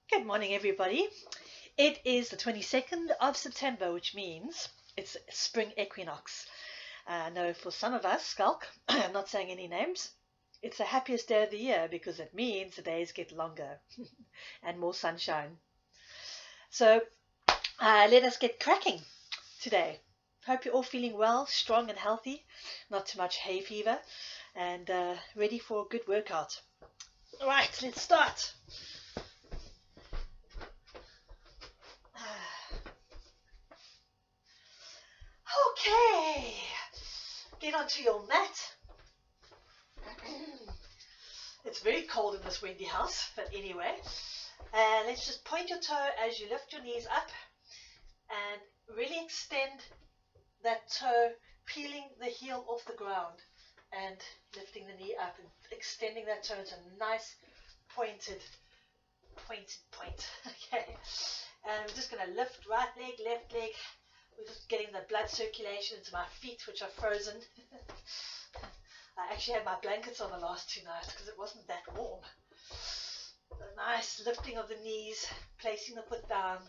Good morning, everybody. It is the 22nd of September, which means it's Spring Equinox. I know for some of us, Skulk, I'm not saying any names, it's the happiest day of the year because it means the days get longer and more sunshine. So let us get cracking today. Hope you're all feeling well, strong and healthy, not too much hay fever, and ready for a good workout. All right, let's start. Okay, get onto your mat. It's very cold in this windy house, but anyway, let's just point your toe as you lift your knees up and really extend that toe, peeling the heel off the ground and lifting the knee up and extending that toe to a nice pointed point. Okay, and we're just going to lift right leg, left leg. We're just getting the blood circulation into my feet, which are frozen. I actually had my blankets on the last 2 nights because it wasn't that warm. A nice lifting of the knees, placing the foot down.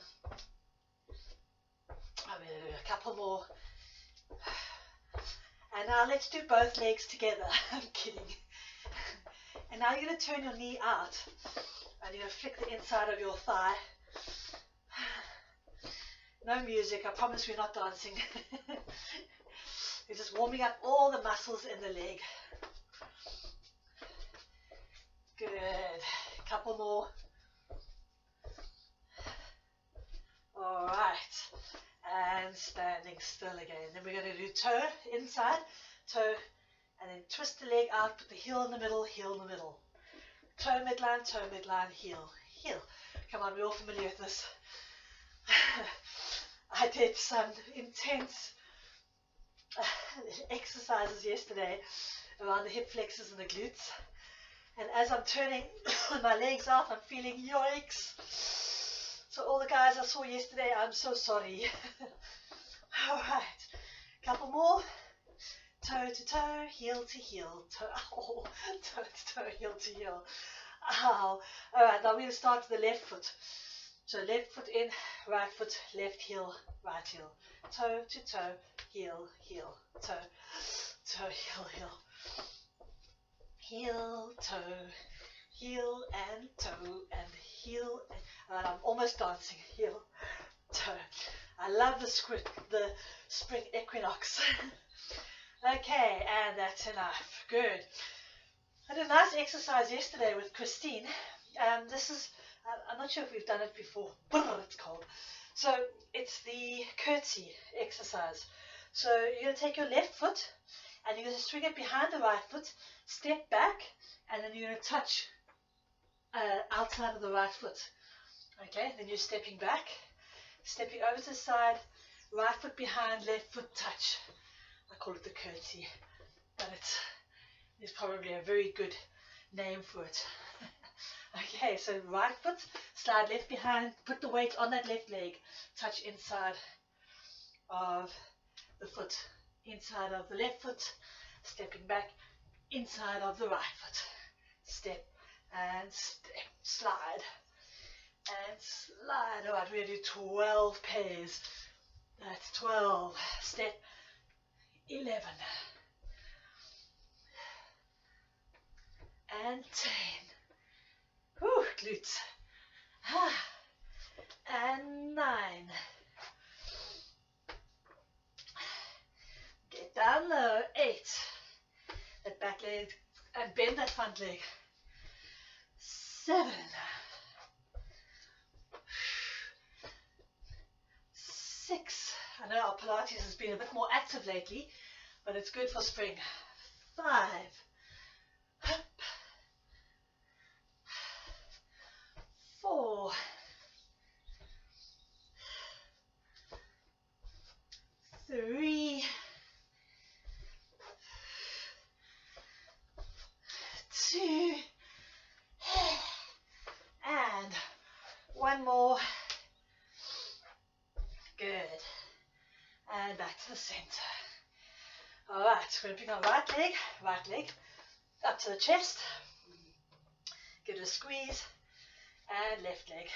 I'm going to do a couple more. And now let's do both legs together. I'm kidding. And now you're going to turn your knee out and you're going to flick the inside of your thigh. No music, I promise we're not dancing. We're just warming up all the muscles in the leg. Good. Couple more. All right. And standing still again. Then we're going to do toe inside, toe, and then twist the leg out, put the heel in the middle, heel in the middle. Toe midline, heel, heel. Come on, we're all familiar with this. I did some intense exercises yesterday around the hip flexors and the glutes, and as I'm turning my legs out, I'm feeling yikes. So all the guys I saw yesterday, I'm so sorry. All right, couple more. Toe to toe, heel to heel, toe to toe, heel to heel. Ow. All right, now we're going to start with the left foot. So left foot in, right foot, left heel, right heel. Toe to toe, heel, heel, toe, toe, heel, heel. Heel, toe, heel and toe and heel. And I'm almost dancing. Heel, toe. I love the spring equinox. Okay, and that's enough. Good. I did a nice exercise yesterday with Christine. This is, I'm not sure if we've done it before. It's cold. So it's the curtsy exercise. So you're going to take your left foot and you're going to swing it behind the right foot, step back, and then you're going to touch outside of the right foot. Okay, then you're stepping back, stepping over to the side, right foot behind, left foot touch. I call it the curtsy, but it's probably a very good name for it. Okay, so right foot, slide left behind, put the weight on that left leg, touch inside of the foot, inside of the left foot, stepping back, inside of the right foot, step and step, slide and slide. All right, we're going to do 12 pairs. That's 12, step, 11 and 10. Whew, glutes. And 9. Get down low. 8. That back leg and bend that front leg. 7. 6. I know our Pilates has been a bit more active lately, but it's good for spring. 5. 4. 3. 2. And 1 more. Good. And back to the center. All right, we're going to bring our right leg up to the chest. Give it a squeeze and left leg.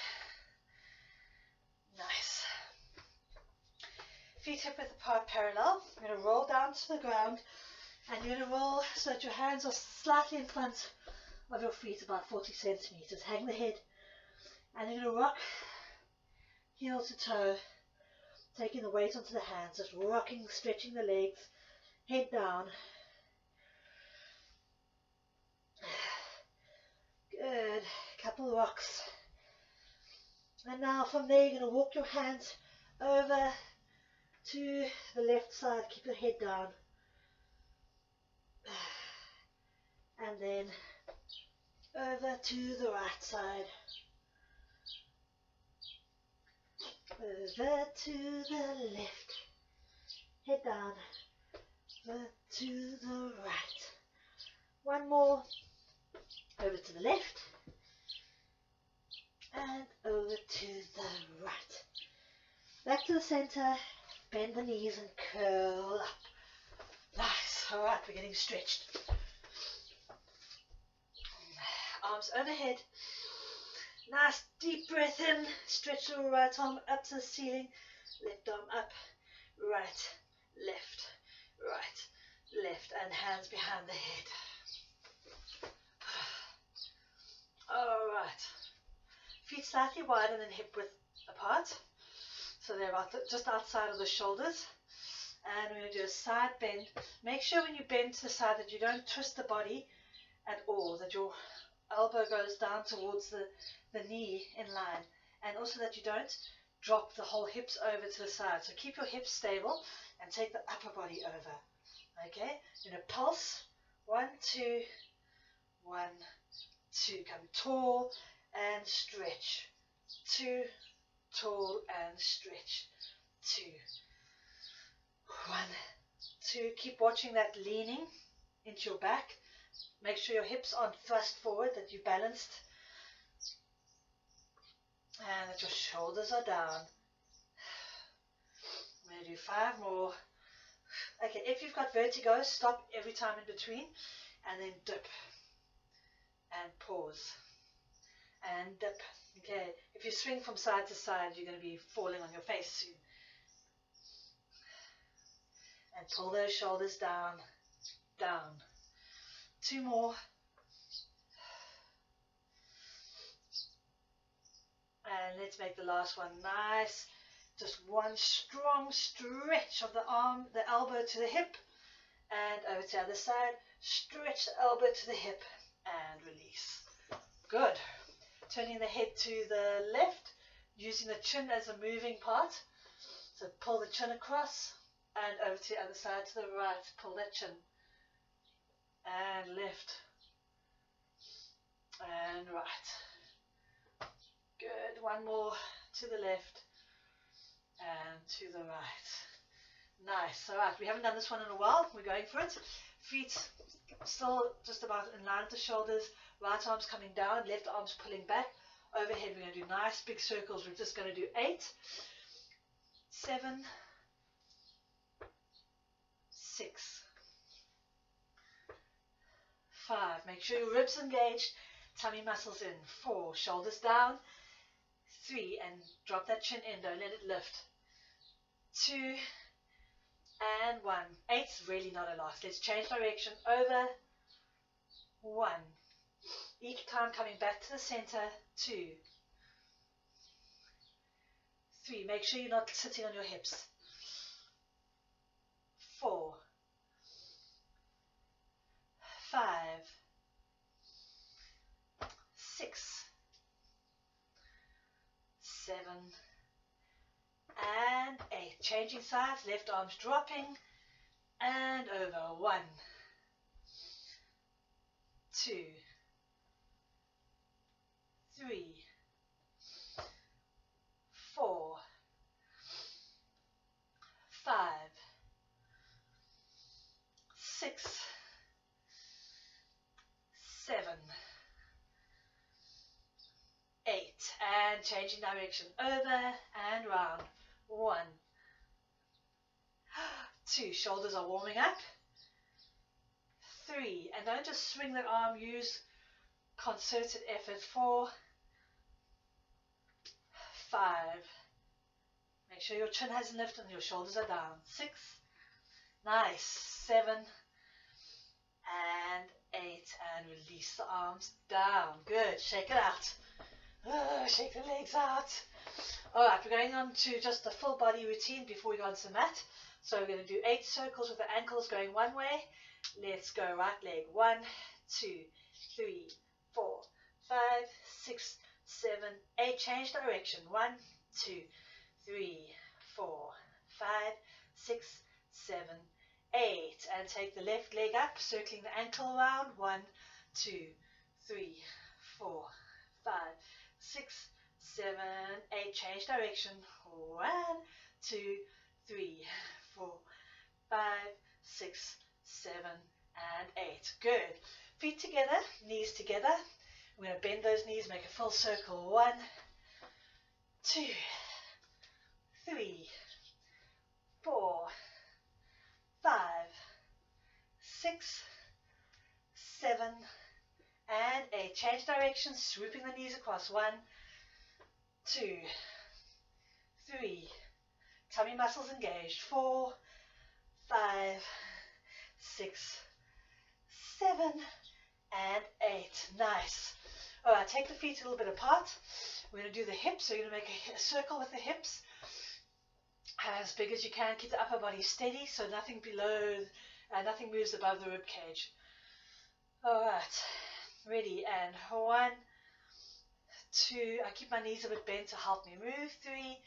Nice. Feet hip width apart parallel. You're going to roll down to the ground and you're going to roll so that your hands are slightly in front of your feet, about 40 centimeters. Hang the head and you're going to rock heel to toe, taking the weight onto the hands, just rocking, stretching the legs, head down. Good. Couple rocks. And now from there you're going to walk your hands over to the left side. Keep your head down. And then over to the right side. Over to the left. Head down. Over to the right. One more. Over to the left. And over to the right. Back to the center. Bend the knees and curl up. Nice. Alright, we're getting stretched. Arms overhead. Nice deep breath in. Stretch your right arm up to the ceiling. Left arm up. Right, left, right, left. And hands behind the head. Alright. Feet slightly wider than hip width apart. So they're about just outside of the shoulders. And we're going to do a side bend. Make sure when you bend to the side that you don't twist the body at all, that your elbow goes down towards the knee in line, and also that you don't drop the whole hips over to the side. So keep your hips stable and take the upper body over. Okay, you're going to pulse. 1, 2, 1, 2. Come tall and stretch. 2, tall and stretch. 2, 1, 2. Keep watching that leaning into your back. Make sure your hips aren't thrust forward, that you're balanced, and that your shoulders are down. I'm going to do 5 more. Okay, if you've got vertigo, stop every time in between, and then dip, and pause, and dip. Okay, if you swing from side to side, you're going to be falling on your face soon. And pull those shoulders down, down. 2 more. And let's make the last one nice. Just one strong stretch of the arm, the elbow to the hip, and over to the other side. Stretch the elbow to the hip and release. Good. Turning the head to the left, using the chin as a moving part. So pull the chin across and over to the other side to the right. Pull that chin. And left and right. Good. One more to the left and to the right. Nice. All right, we haven't done this one in a while. We're going for it. Feet still just about in line with the shoulders. Right arm's coming down, left arm's pulling back. Overhead, we're going to do nice big circles. We're just going to do 8, 7, 6, 5. Make sure your ribs engaged, tummy muscles in. 4, shoulders down. 3, and drop that chin in. Don't let it lift. 2, and 1. 8's really not a lot. Let's change direction. Over. 1. Each time coming back to the center. 2, 3. Make sure you're not sitting on your hips. 4, 5, 6, 7, and 8. Changing sides, left arm's dropping, and over. 1, 2, 3, 4, 5, 6, 7, 8, and changing direction. Over and round. 1, 2, shoulders are warming up. 3, and don't just swing the arm, use concerted effort. 4, 5. Make sure your chin hasn't lifted and your shoulders are down. 6. Nice. 7 and 8. And release the arms down. Good. Shake it out. Shake the legs out. Alright, we're going on to just the full body routine before we go onto the mat. So we're going to do 8 circles with the ankles going one way. Let's go right leg. 1, 2, 3, 4, 5, 6, 7, 8. Change direction. 1, 2, 3, 4, 5, 6, 7, 8. And take the left leg up, circling the ankle around. 1, 2, 3, 4, 5, 6, 7, 8. Change direction. 1, 2, 3, 4, 5, 6, 7, and 8. Good. Feet together, knees together. We're going to bend those knees, make a full circle. 1, 2, 3, 4, 5, 6, 7, and 8. Change direction, swooping the knees across. 1, 2, 3. Tummy muscles engaged. 4, 5, 6, 7, and 8. Nice. Alright, take the feet a little bit apart. We're going to do the hips. So you're going to make a circle with the hips as big as you can. Keep the upper body steady so nothing below, nothing moves above the rib cage. Alright, ready. And 1, 2. I keep my knees a bit bent to help me move. 3.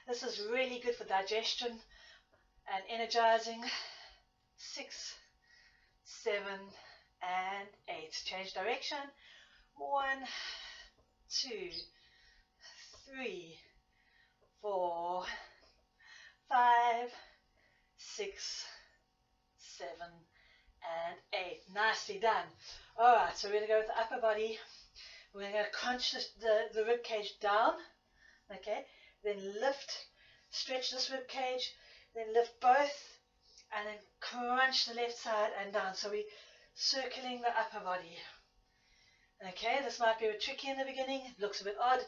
This is really good for digestion and energizing. 6, 7, and 8. Change direction. 1, 2, 3, 4, 5, 6, 7, and 8. Nicely done. Alright, so we're going to go with the upper body. We're going to crunch the rib cage down. Okay, then lift, stretch this rib cage, then lift both, and then crunch the left side and down. So we're circling the upper body. Okay, this might be a bit tricky in the beginning. It looks a bit odd,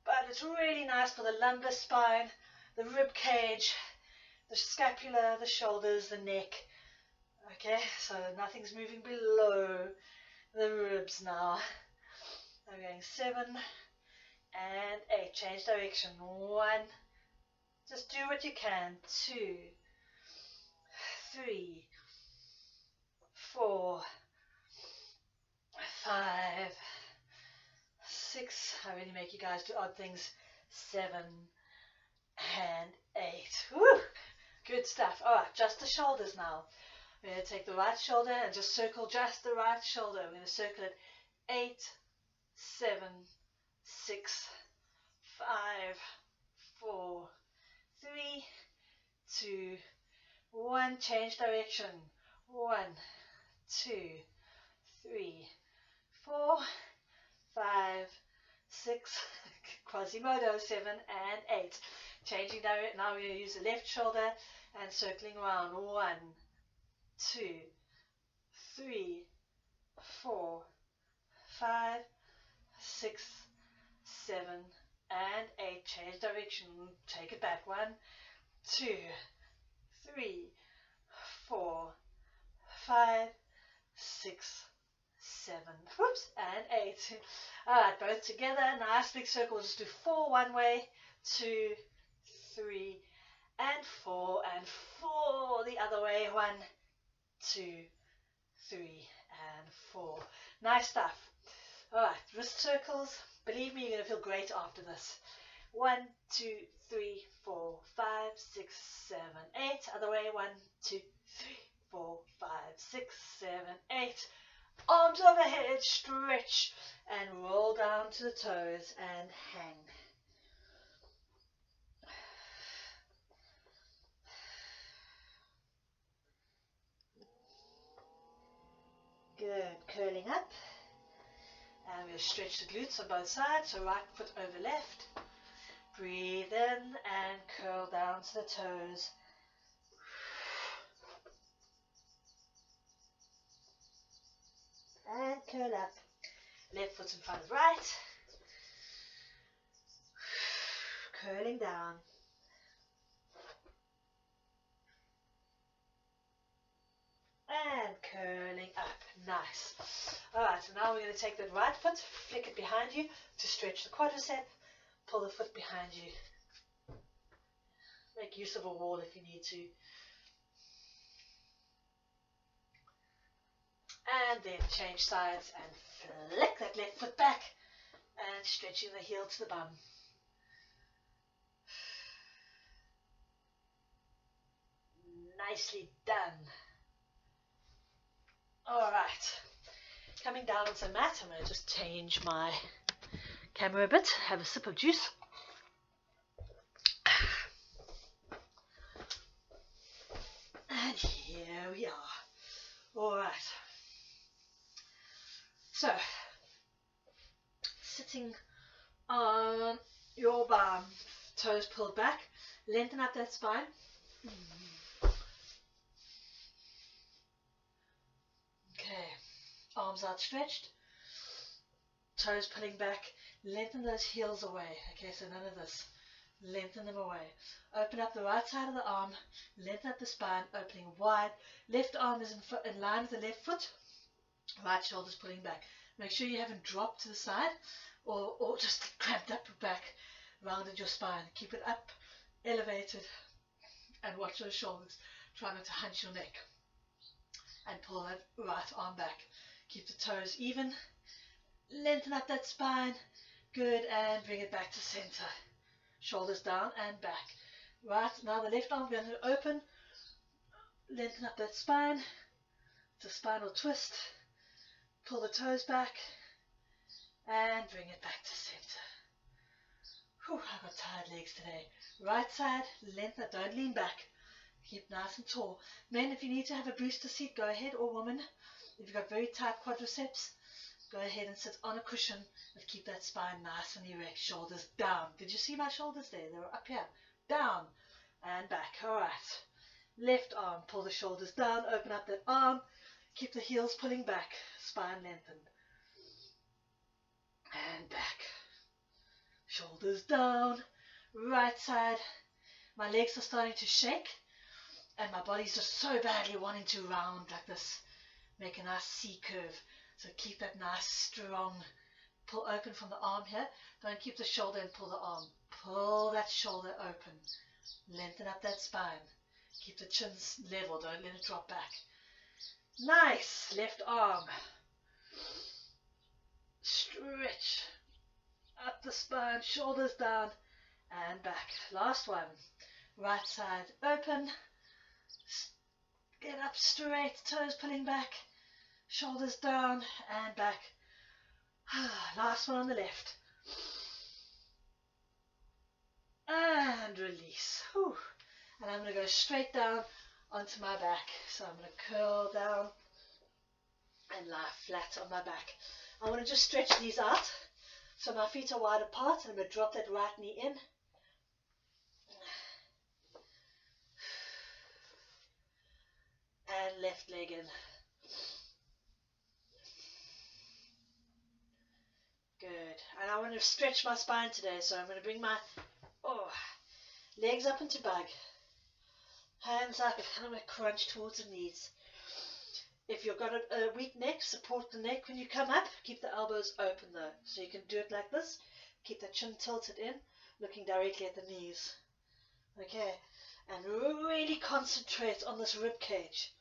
but it's really nice for the lumbar spine, the rib cage, the scapula, the shoulders, the neck. Okay, so nothing's moving below the ribs now. I'm going 7 and 8. Change direction. 1. Just do what you can. 2, 3, 4, 5, 6. I really make you guys do odd things. 7 and 8. Woo! Good stuff. Alright, just the shoulders now. We're going to take the right shoulder and just circle just the right shoulder. We're going to circle it 8, 7, 6, 5, 4, 3, 2, 1. Change direction. 1, 2, 3, 4, 5, 6, Quasimodo, 7 and 8. Changing direction. Now we're going to use the left shoulder and circling around. 1, 2, 3, 4, 5, 6, 7, and 8. Change direction. Take it back. 1, 2, 3, 4, 5, 6, 7, whoops, and 8. Alright, both together. Nice big circle. Just do 4 one way, 2, 3, and 4, and 4 the other way. 1, 2, 3, and 4. Nice stuff. Alright, wrist circles. Believe me, you're going to feel great after this. 1, 2, 3, 4, 5, 6, 7, 8. Other way. 1, 2, 3, 4, 5, 6, 7, 8. Arms overhead, stretch, and roll down to the toes and hang. Good. Curling up. And we'll stretch the glutes on both sides. So right foot over left. Breathe in and curl down to the toes. And curl up. Left foot in front of right. curling down. And curling up. Nice. Alright, so now we're going to take the right foot, flick it behind you to stretch the quadricep, pull the foot behind you. Make use of a wall if you need to. And then change sides and flick that left foot back and stretching the heel to the bum. Nicely done. Alright, coming down onto the mat, I'm going to just change my camera a bit, have a sip of juice. And here we are. Alright, so sitting on your bum, toes pulled back, lengthen up that spine. Okay, arms outstretched, toes pulling back, lengthen those heels away. Okay, so none of this, lengthen them away. Open up the right side of the arm, lengthen up the spine, opening wide. Left arm is in line with the left foot, right shoulder's pulling back. Make sure you haven't dropped to the side or just cramped up your back, rounded your spine. Keep it up, elevated, and watch those shoulders. Try not to hunch your neck. And pull that right arm back. Keep the toes even. Lengthen up that spine. Good, and bring it back to center. Shoulders down and back. Right, now the left arm going to open. Lengthen up that spine. It's a spinal twist. Pull the toes back. And bring it back to center. Whew, I've got tired legs today. Right side, lengthen up, don't lean back. Keep nice and tall. Men, if you need to have a booster seat, go ahead, or women. If you've got very tight quadriceps, go ahead and sit on a cushion, but keep that spine nice and erect. Shoulders down. Did you see my shoulders there? They were up here. Down and back. All right. Left arm, pull the shoulders down, open up that arm. Keep the heels pulling back. Spine lengthened. And back. Shoulders down. Right side. My legs are starting to shake. And my body's just so badly wanting to round like this. Make a nice C curve. So keep that nice, strong, pull open from the arm here. Don't keep the shoulder and pull the arm. Pull that shoulder open. Lengthen up that spine. Keep the chin level. Don't let it drop back. Nice. Left arm. Stretch. Up the spine. Shoulders down. And back. Last one. Right side open. Get up straight, toes pulling back, shoulders down and back. Last one on the left. And release. Whew. And I'm going to go straight down onto my back. So I'm going to curl down and lie flat on my back. I want to just stretch these out. So my feet are wide apart and I'm going to drop that right knee in. And left leg in. Good. And I want to stretch my spine today, so I'm going to bring my legs up into bug. Hands up, and I'm going to crunch towards the knees. If you've got a weak neck, support the neck when you come up. Keep the elbows open though, so you can do it like this. Keep the chin tilted in, looking directly at the knees. Okay. And really concentrate on this rib cage.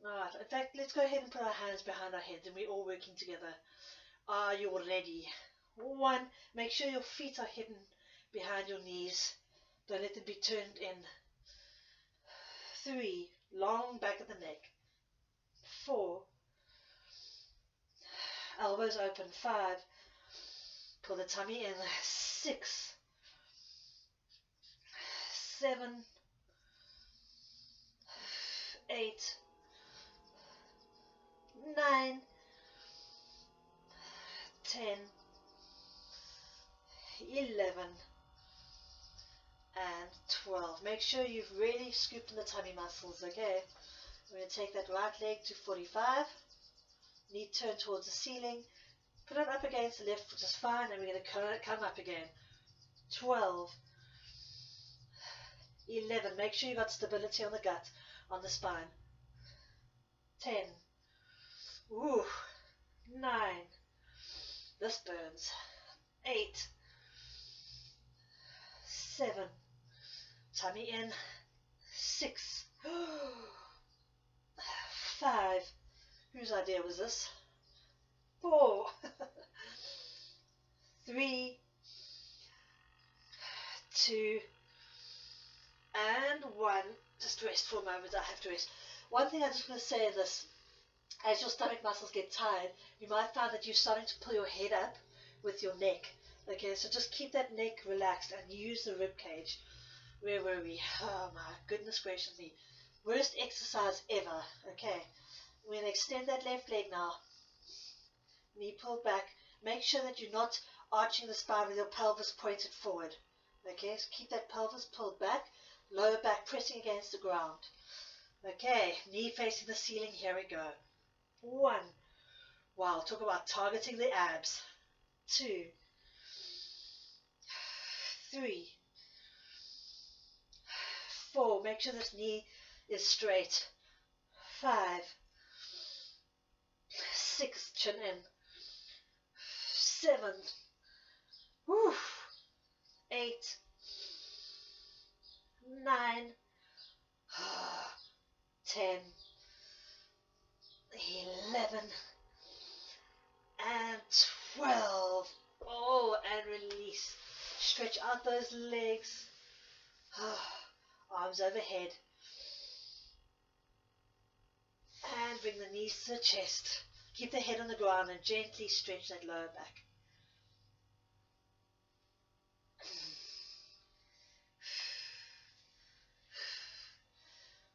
Alright, in fact, let's go ahead and put our hands behind our heads and we're all working together. Are you ready? 1, make sure your feet are hidden behind your knees. Don't let them be turned in. 3, long back of the neck. 4, elbows open. 5, pull the tummy in. 6, 7, 8, 9, 10, 11, and 12. Make sure you've really scooped in the tummy muscles, okay? We're going to take that right leg to 45. Knee turn towards the ceiling. Put it up against the left foot just fine, and we're going to come up again. 12. 11. Make sure you got stability on the gut, on the spine. 10. Ooh. 9. This burns. 8. 7. Tummy in. 6. 5. Whose idea was this? 4. 3. 2. And 1. Just rest for a moment. I have to rest. One thing I just want to say in this, as your stomach muscles get tired, you might find that you're starting to pull your head up with your neck. Okay, so just keep that neck relaxed and use the rib cage. Where were we? Oh my goodness gracious me. Worst exercise ever. Okay, we're going to extend that left leg now. Knee pulled back. Make sure that you're not arching the spine with your pelvis pointed forward. Okay, so keep that pelvis pulled back. Lower back pressing against the ground. Okay, knee facing the ceiling. Here we go. 1. Wow, talk about targeting the abs. 2. 3. 4. Make sure this knee is straight. 5. 6. Chin in. 7. Whew. 8. 9. 10. 11. And 12. Oh, and release. Stretch out those legs. Arms overhead. And bring the knees to the chest. Keep the head on the ground and gently stretch that lower back.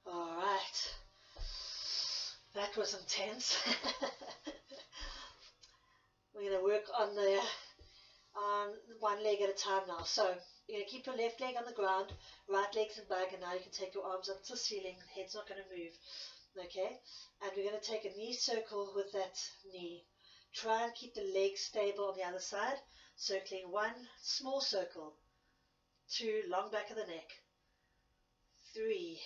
All right. That was intense. We're going to work on the one leg at a time now. So you're going to keep your left leg on the ground, right leg's in back, and now you can take your arms up to the ceiling. The head's not going to move. Okay? And we're going to take a knee circle with that knee. Try and keep the leg stable on the other side. Circling 1, small circle. 2, long back of the neck. 3,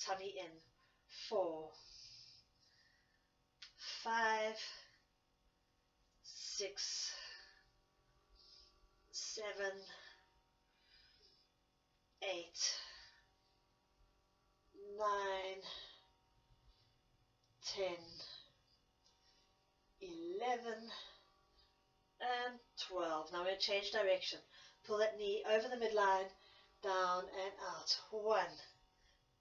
tummy in. 4, 5, 6, 7, 8, 9, 10, 11, and 12. Now we're going to change direction. Pull that knee over the midline, down and out. 1.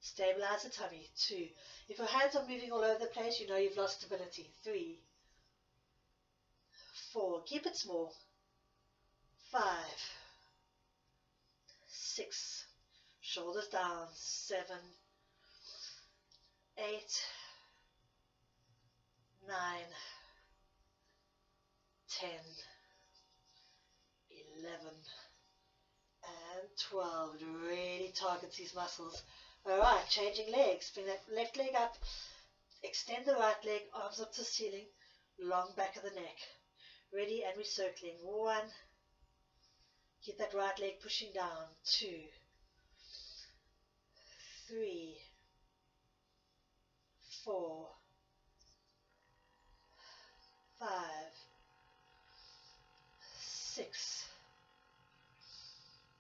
Stabilize the tummy. 2. If your hands are moving all over the place, you know you've lost stability. 3. 4. Keep it small. 5. 6. Shoulders down. 7. 8. 9. 10. 11. And 12. It really targets these muscles. Alright, changing legs. Bring that left leg up. Extend the right leg. Arms up to the ceiling. Long back of the neck. Ready, and we're circling. 1. Keep that right leg pushing down. 2. 3. 4. 5. 6.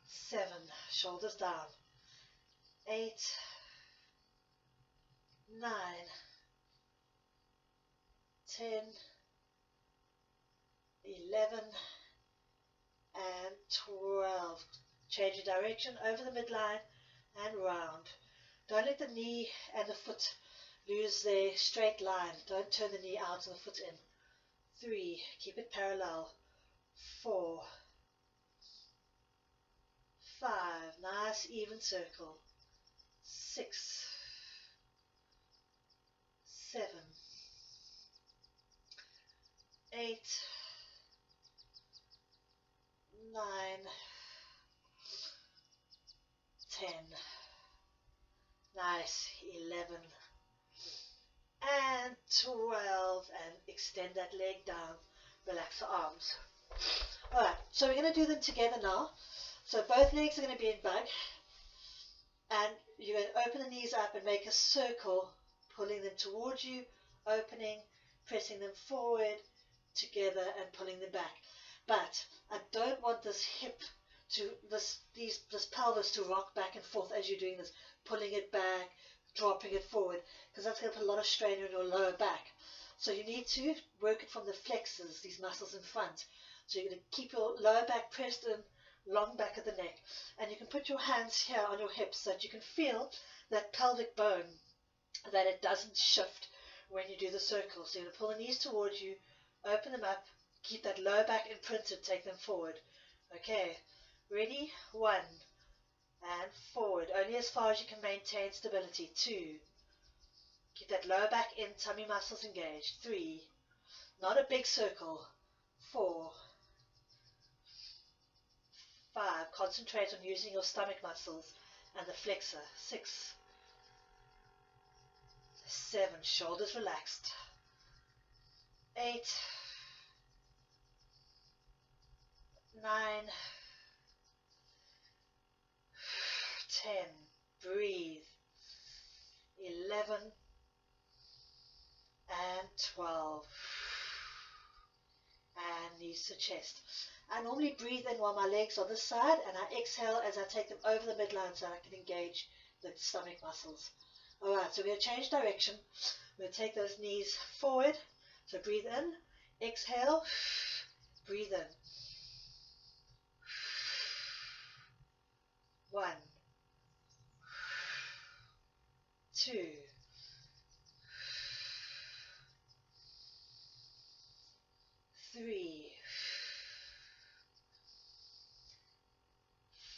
7. Shoulders down. 8. 9. 10. 11. And 12. Change your direction over the midline and round. Don't let the knee and the foot lose their straight line. Don't turn the knee out and the foot in. 3. Keep it parallel. 4. 5. Nice even circle. 6. 7. 8. 9. 10. Nice. 11. And 12. And extend that leg down. Relax the arms. Alright, so we're going to do them together now. So both legs are going to be in bug. And you're going to open the knees up and make a circle, pulling them towards you, opening, pressing them forward, together, and pulling them back. But I don't want this hip to, this pelvis to rock back and forth as you're doing this, pulling it back, dropping it forward, because that's going to put a lot of strain on your lower back. So you need to work it from the flexors, these muscles in front. So you're going to keep your lower back pressed in, long back of the neck, and you can put your hands here on your hips so that you can feel that pelvic bone, that it doesn't shift when you do the circle. So you're going to pull the knees towards you, open them up, keep that lower back imprinted, take them forward. Okay, ready? 1, and forward, only as far as you can maintain stability. 2, keep that lower back in, tummy muscles engaged. 3, not a big circle. 4, 5, concentrate on using your stomach muscles and the flexor. 6, 7, shoulders relaxed. 8, 9, 10, breathe. 11 and 12, and knees to chest. I normally breathe in while my legs are this side, and I exhale as I take them over the midline so I can engage the stomach muscles. Alright, so we're going to change direction. We're going to take those knees forward. So breathe in, exhale, breathe in. 1, 2, 3,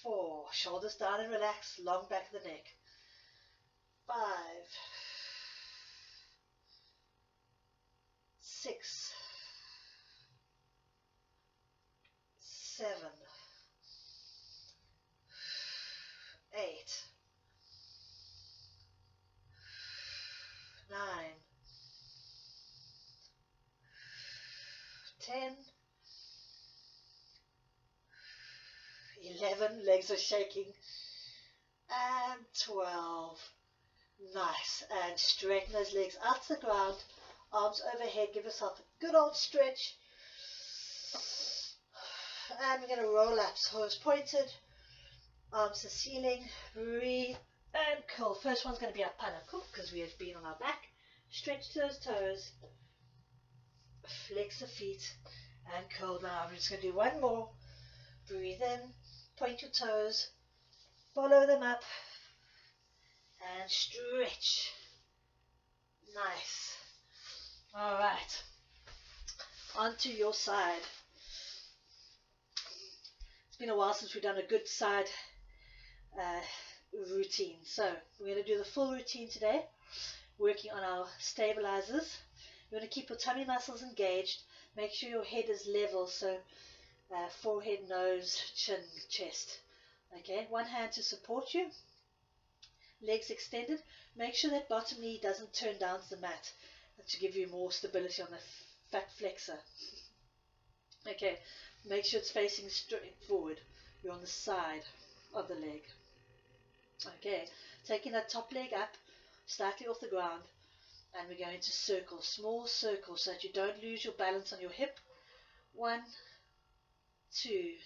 4, shoulders down and relax, long back of the neck. 5, 6, 7, 8, 9, 10, 11, legs are shaking, and 12. Nice, and straighten those legs out to the ground, arms overhead, give yourself a good old stretch. And we're going to roll up, toes pointed, arms to ceiling, breathe, and curl. First one's going to be our panaku, because we have been on our back. Stretch those toes, flex the feet, and curl down. We're just going to do one more. Breathe in, point your toes, follow them up, and stretch. Nice. All right, onto your side. It's been a while since we've done a good side routine, so we're going to do the full routine today, working on our stabilizers. You want to keep your tummy muscles engaged, make sure your head is level, so forehead, nose, chin, chest. Okay, one hand to support you, legs extended. Make sure that bottom knee doesn't turn down to the mat, to give you more stability on the fat flexor. Okay, make sure it's facing straight forward. You're on the side of the leg. Okay, taking that top leg up, slightly off the ground, and we're going to circle, small circles, so that you don't lose your balance on your hip. 1, 2,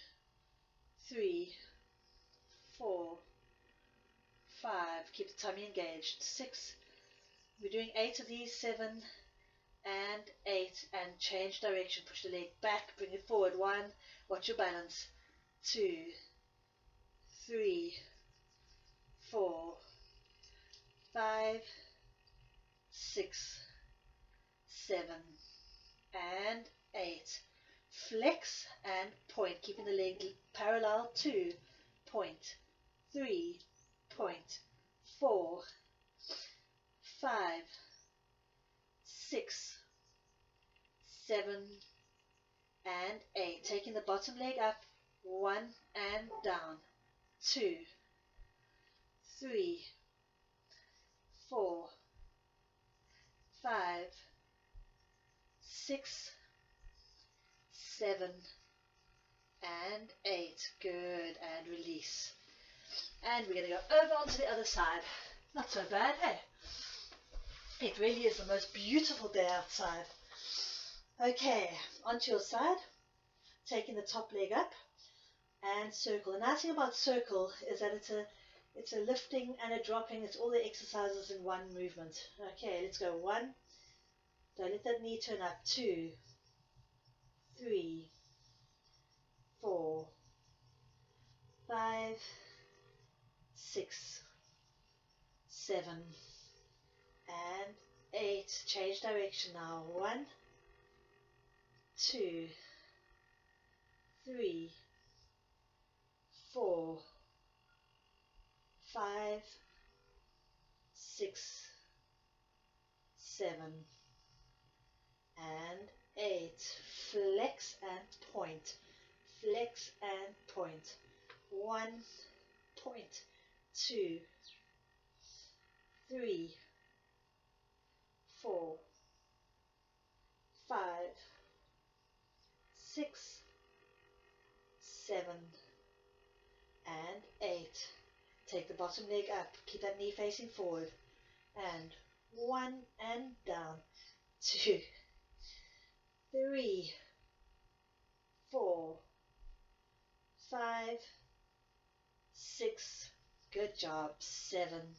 3, 4, 5, keep the tummy engaged. 6, we're doing 8 of these, 7 and 8, and change direction, push the leg back, bring it forward. 1, watch your balance. 2, 3, 4, 5, 6, 7 and 8. Flex and point, keeping the leg parallel. 2, point, 3, point, 4, 5, 6, 7 and 8. Taking the bottom leg up, 1 and down. 2, 3, 4, 5, 6, 7 and 8. Good, and release. And we're going to go over onto the other side. Not so bad, hey? It really is the most beautiful day outside. Okay, onto your side, taking the top leg up and circle. The nice thing about circle is that it's a lifting and a dropping. It's all the exercises in one movement. Okay, let's go. 1, don't let that knee turn up. 2, 3, 4, 5, 6, 7, and 8. Change direction now. 1, 2, 3, 4, 5, 6, 7, and 8. Flex and point. Flex and point. 1 point. 2, 3, 4, 5, 6, 7, and 8. Take the bottom leg up. Keep that knee facing forward. And 1 and down. 2, 3, 4, 5, 6. Good job. 7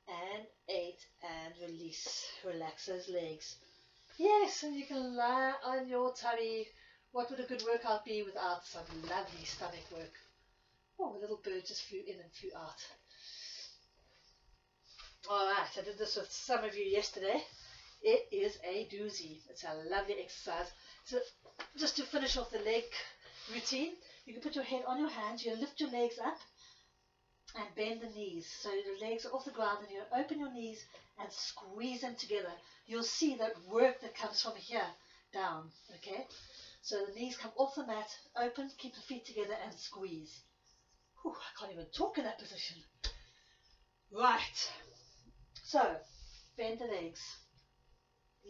and 8. And release. Relax those legs. Yes, and you can lie on your tummy. What would a good workout be without some lovely stomach work? Oh, a little bird just flew in and flew out. Alright, I did this with some of you yesterday. It is a doozy. It's a lovely exercise. So just to finish off the leg routine, you can put your head on your hands, you lift your legs up and bend the knees. So the legs are off the ground and you open your knees and squeeze them together. You'll see that work that comes from here down, okay? So the knees come off the mat, open, keep the feet together and squeeze. Whew, I can't even talk in that position. Right, so bend the legs,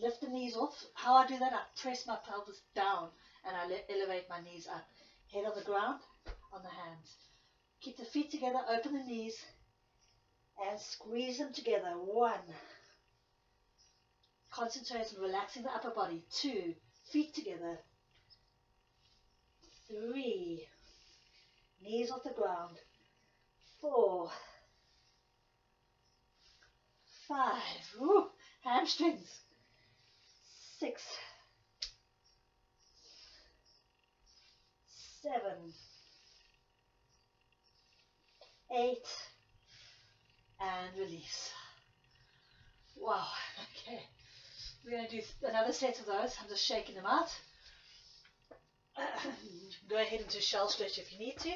lift the knees off. How I do that, I press my pelvis down and I elevate my knees up. Head on the ground, on the hands. Keep the feet together, open the knees and squeeze them together. 1, concentrate on relaxing the upper body. 2, feet together. 3, knees off the ground. 4, 5, woo, hamstrings. 6, 7, 8, and release. Wow, okay. We're going to do another set of those. I'm just shaking them out. Go ahead into shell stretch if you need to.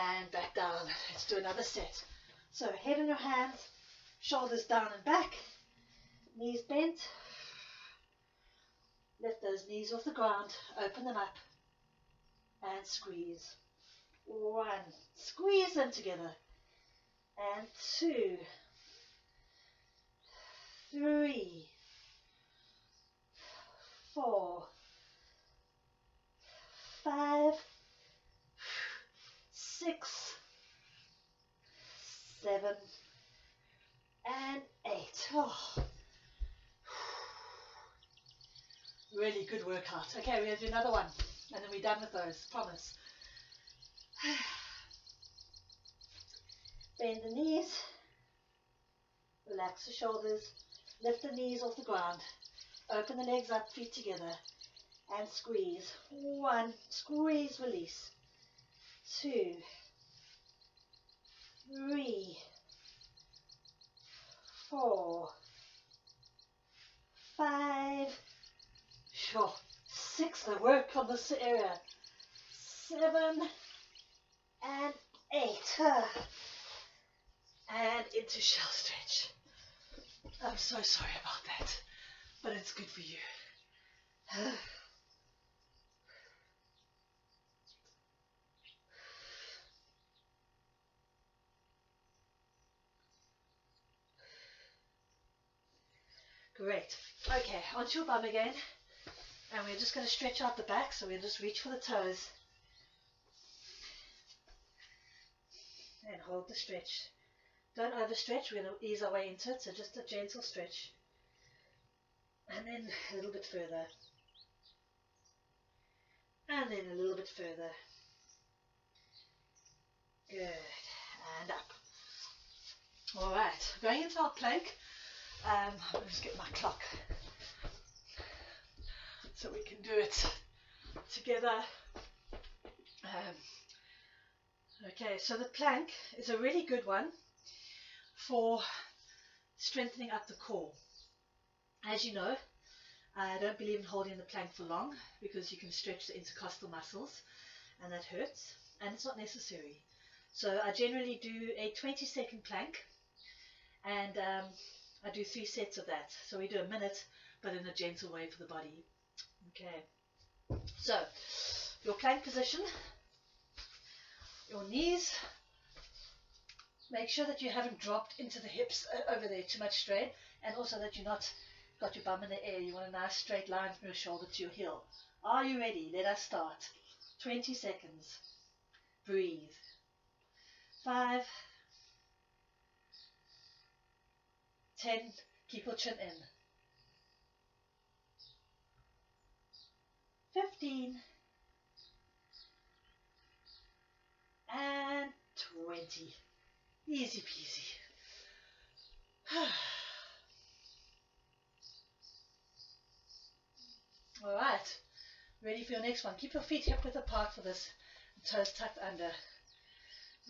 And back down. Let's do another set. So head on your hands, shoulders down and back, knees bent. Lift those knees off the ground, open them up and squeeze. 1, squeeze them together. And 2, 3, 4, 5, 6, 7, and 8. Oh. Really good workout. Okay, we're going to do another one and then we're done with those, promise. Bend the knees, relax the shoulders, lift the knees off the ground, open the legs up, feet together, and squeeze. 1, squeeze, release. 2, 3, 4, 5, sure, 6, the work on this area, 7, and 8, and into shell stretch. I'm so sorry about that, but it's good for you. Great. Okay, onto your bum again. And we're just going to stretch out the back, so we'll just reach for the toes. and hold the stretch. Don't overstretch, we're going to ease our way into it, so just a gentle stretch. And then a little bit further. And then a little bit further. Good. And up. Alright, going into our plank. I'll just get my clock so we can do it together. Okay, so the plank is a really good one for strengthening up the core. As you know, I don't believe in holding the plank for long because you can stretch the intercostal muscles and that hurts, and it's not necessary. So I generally do a 20-second plank, and I do 3 sets of that. So we do a minute, but in a gentle way for the body. Okay, so your plank position, your knees, make sure that you haven't dropped into the hips over there too much strain, and also that you're not got your bum in the air. You want a nice straight line from your shoulder to your heel. Are you ready? Let us start. 20 seconds. Breathe. 5, 10, keep your chin in. 15, and 20. Easy peasy. Alright, ready for your next one. Keep your feet hip width apart for this. Toes tucked under.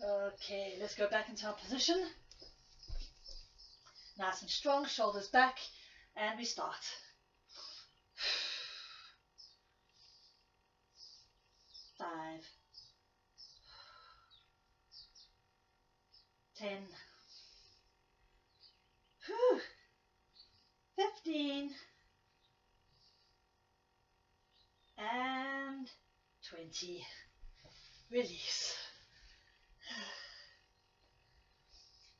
Okay, let's go back into our position. Nice and strong, shoulders back, and we start. 5, 10, 15, and 20. Release.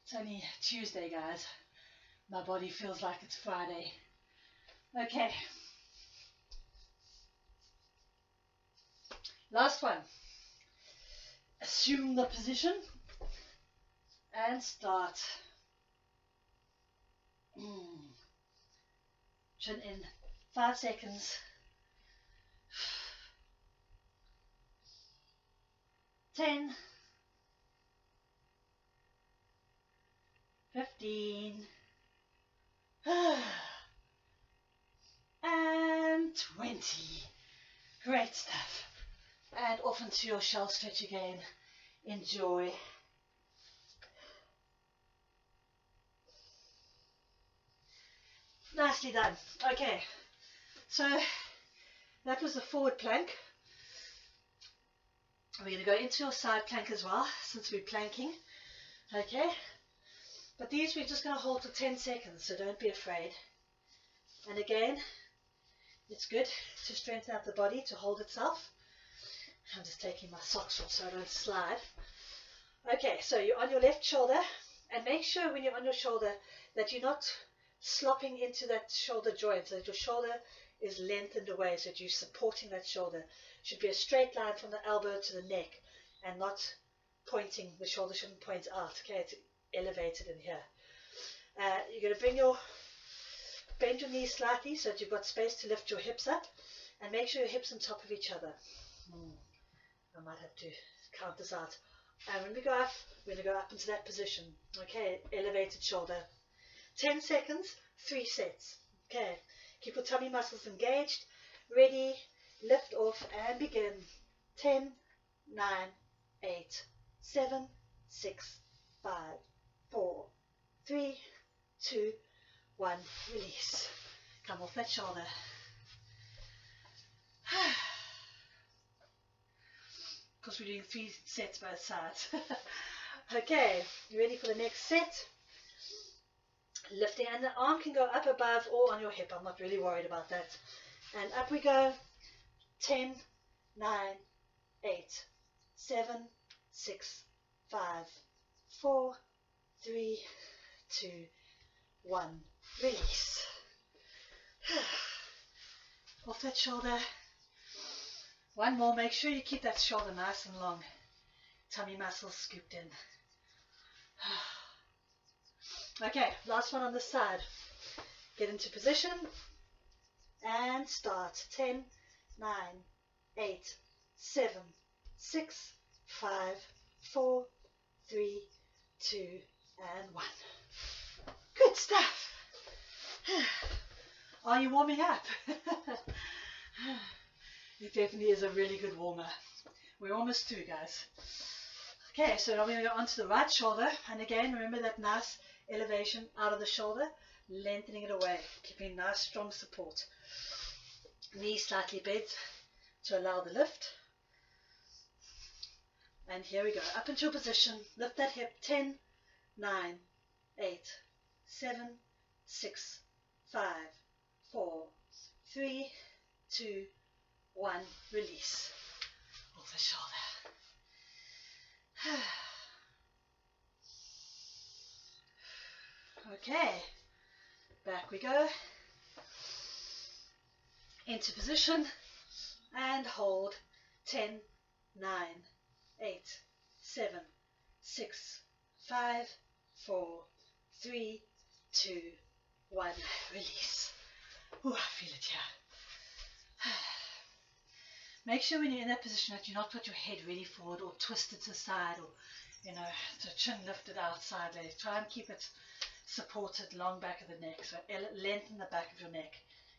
It's only Tuesday, guys. My body feels like it's Friday. Okay. Last one. Assume the position and start. Chin in. 5 seconds. 10, 15, and 20. Great stuff. And off into your shell stretch again. Enjoy. Nicely done. Okay, so that was the forward plank. We're going to go into your side plank as well, since we're planking. Okay, but these we're just going to hold for 10 seconds, so don't be afraid. And again, it's good to strengthen up the body to hold itself. I'm just taking my socks off so I don't slide. Okay, so you're on your left shoulder, and make sure when you're on your shoulder that you're not slopping into that shoulder joint, so that your shoulder is lengthened away, so that you're supporting that shoulder. Should be a straight line from the elbow to the neck, and not pointing. The shoulder shouldn't point out. Okay, it's elevated in here. You're going to bend your knees slightly so that you've got space to lift your hips up, and make sure your hips on top of each other. I might have to count this out. And when we go up, we're going to go up into that position. Okay, elevated shoulder. 10 seconds, 3 sets. Okay, keep your tummy muscles engaged. Ready, lift off and begin. 10, 9, 8, 7, 6, 5, 4, 3, 2, 1. Release. Come off that shoulder. Because we're doing 3 sets both sides. Okay, you ready for the next set? Lifting, and the arm can go up above or on your hip. I'm not really worried about that. And up we go. 10, 9, 8, 7, 6, 5, 4, 3, 2, 1. Release. Off that shoulder. One more. Make sure you keep that shoulder nice and long. Tummy muscles scooped in. Okay, last one on the side. Get into position and start. 10, 9, 8, 7, 6, 5, 4, 3, 2, and 1. Good stuff. Are you warming up? It definitely is a really good warmer. We're almost through, guys. Okay, so now we're going to go onto the right shoulder. And again, remember that nice elevation out of the shoulder, lengthening it away, keeping nice strong support. Knees slightly bent to allow the lift. And here we go, up into a position, lift that hip, 10, 9, 8, 7, 6, 5, 4, 3, 2, 1, release off the shoulder. Okay, back we go, into position, and hold, 10, 9, 8, 7, 6, 5, 4, 3, 2, 1, release. Ooh, I feel it here. Make sure when you're in that position that you not put your head really forward or twisted to the side, or the chin lifted out sideways. Try and keep it supported, long back of the neck. So lengthen the back of your neck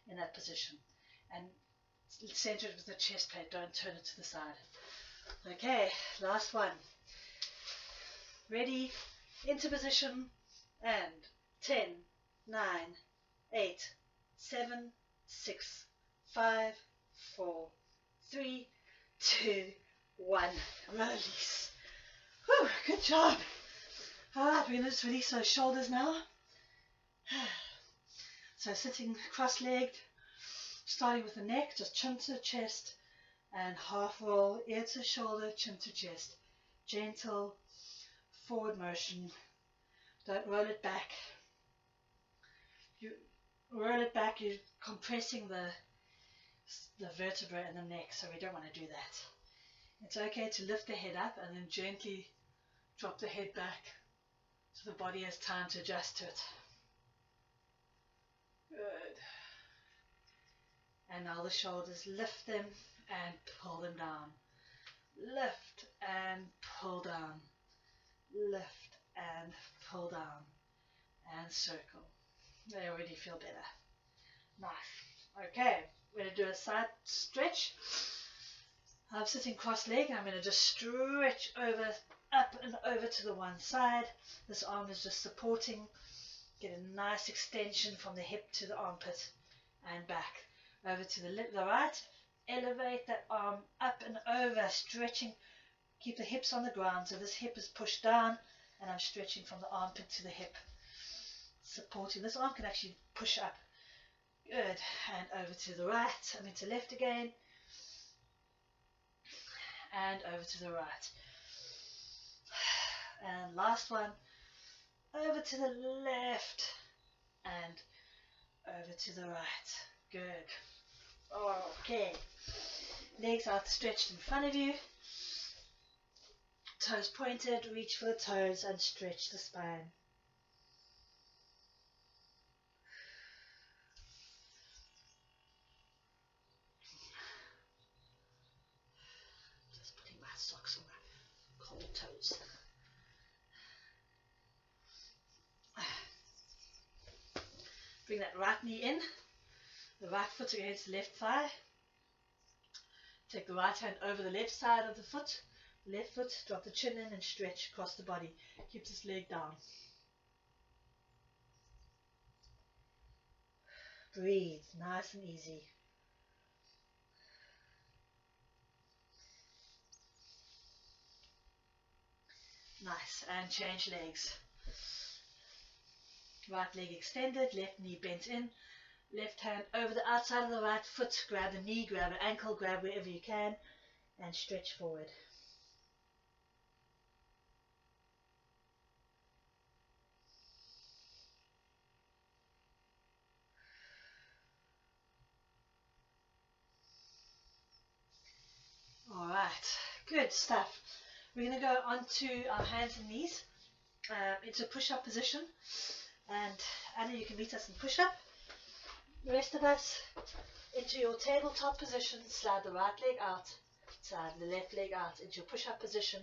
in that position. And center it with the chest plate. Don't turn it to the side. Okay, last one. Ready, into position, and 10, 9, 8, 7, 6, 5, 4, 3, 2, 1, release. Whew, good job. Alright, we're going to just release those shoulders now. So sitting cross-legged, starting with the neck, just chin to chest, and half roll, ear to shoulder, chin to chest. Gentle forward motion. Don't roll it back. You roll it back, you're compressing the vertebra in the neck, so we don't want to do that. It's okay to lift the head up and then gently drop the head back so the body has time to adjust to it. Good. And now the shoulders, lift them and pull them down. Lift and pull down. Lift and pull down. And circle. They already feel better. Nice. Okay, we're going to do a side stretch. I'm sitting cross-legged. I'm going to just stretch over, up and over to the one side. This arm is just supporting. Get a nice extension from the hip to the armpit and back. Over to the right. Elevate that arm up and over, stretching. Keep the hips on the ground. So this hip is pushed down and I'm stretching from the armpit to the hip. Supporting. This arm can actually push up. Good. And over to the right. I mean to left again. And over to the right. And last one. Over to the left. And over to the right. Good. Okay. Legs outstretched in front of you. Toes pointed. Reach for the toes and stretch the spine. Just putting my socks on my cold toes. Bring that right knee in. The right foot against the left thigh. Take the right hand over the left side of the foot. Left foot, drop the chin in and stretch across the body. Keep this leg down. Breathe, nice and easy. Nice, and change legs. Right leg extended, left knee bent in. Left hand over the outside of the right foot. Grab the knee, grab the ankle, grab wherever you can, and stretch forward. Alright, good stuff. We're going to go onto our hands and knees. into push-up position. And Anna, you can meet us in push-up. The rest of us into your tabletop position. Slide the right leg out, slide the left leg out into your push-up position.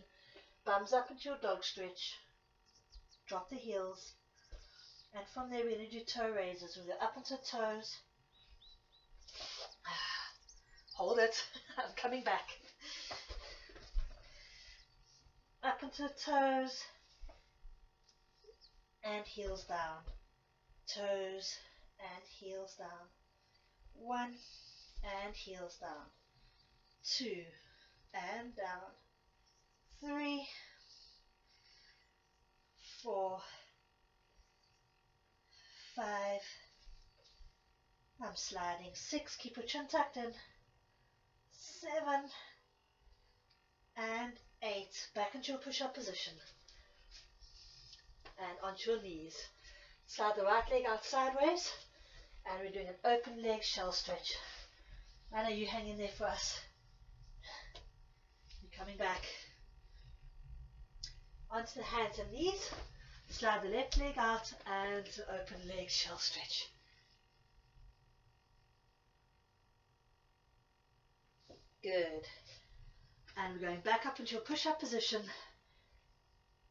Bums up into your dog stretch. Drop the heels. And from there we're going to do toe raises. We'll go up onto toes. Hold it. I'm coming back. Up onto the toes. And heels down. Toes and heels down. 1 and heels down. 2 and down. 3, 4, 5. I'm sliding. 6. Keep your chin tucked in. 7 and 8. Back into your push-up position. And onto your knees. Slide the right leg out sideways. And we're doing an open leg shell stretch. Anna, you hang in there for us. You're coming back. Onto the hands and knees. Slide the left leg out and open leg shell stretch. Good. And we're going back up into your push-up position.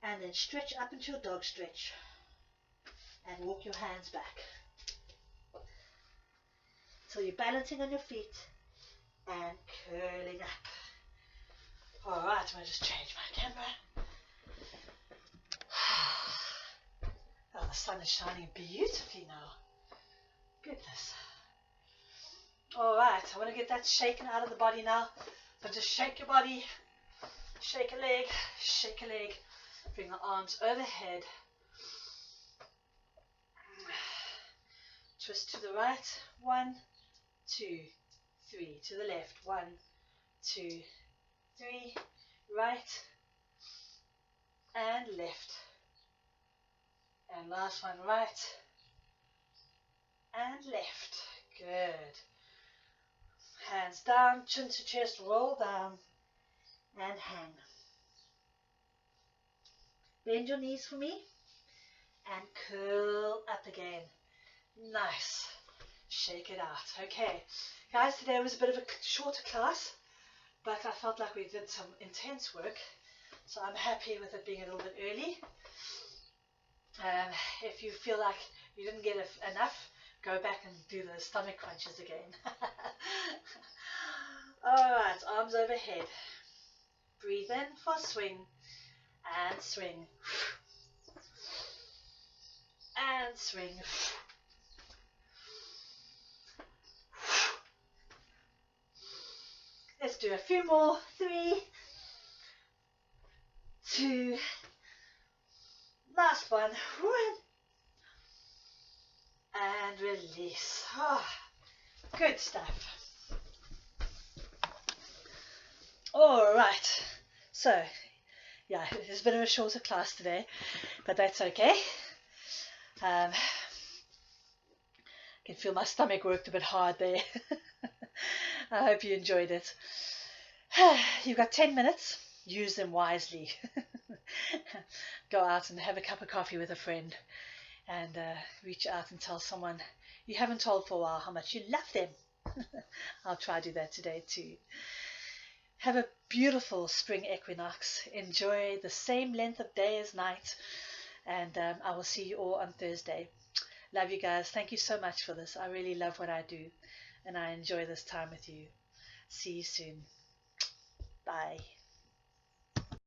And then stretch up into your dog stretch. And walk your hands back. So you're balancing on your feet and curling up. Alright, I'm going to just change my camera. Oh, the sun is shining beautifully now. Goodness. Alright, I want to get that shaken out of the body now. But just shake your body. Shake a leg. Shake a leg. Bring the arms overhead. Twist to the right. 1, 2, 3. To the left. 1, 2, 3. Right and left. And last one, right and left. Good. Hands down, chin to chest, roll down and hang. Bend your knees for me and curl up again. Nice. Shake it out. Okay, guys, today was a bit of a shorter class, but I felt like we did some intense work, so I'm happy with it being a little bit early. If you feel like you didn't get enough, go back and do the stomach crunches again. Alright, arms overhead. Breathe in for swing and swing. And swing. Let's do a few more. 3, 2, last one. 1. And release. Oh, good stuff. Alright. So, yeah, it's a bit of a shorter class today, but that's okay. I can feel my stomach worked a bit hard there. I hope you enjoyed it. You've got 10 minutes. Use them wisely. Go out and have a cup of coffee with a friend and reach out and tell someone you haven't told for a while how much you love them. I'll try to do that today too. Have a beautiful spring equinox. Enjoy the same length of day as night. And I will see you all on Thursday. Love you guys. Thank you so much for this. I really love what I do. And I enjoy this time with you. See you soon. Bye.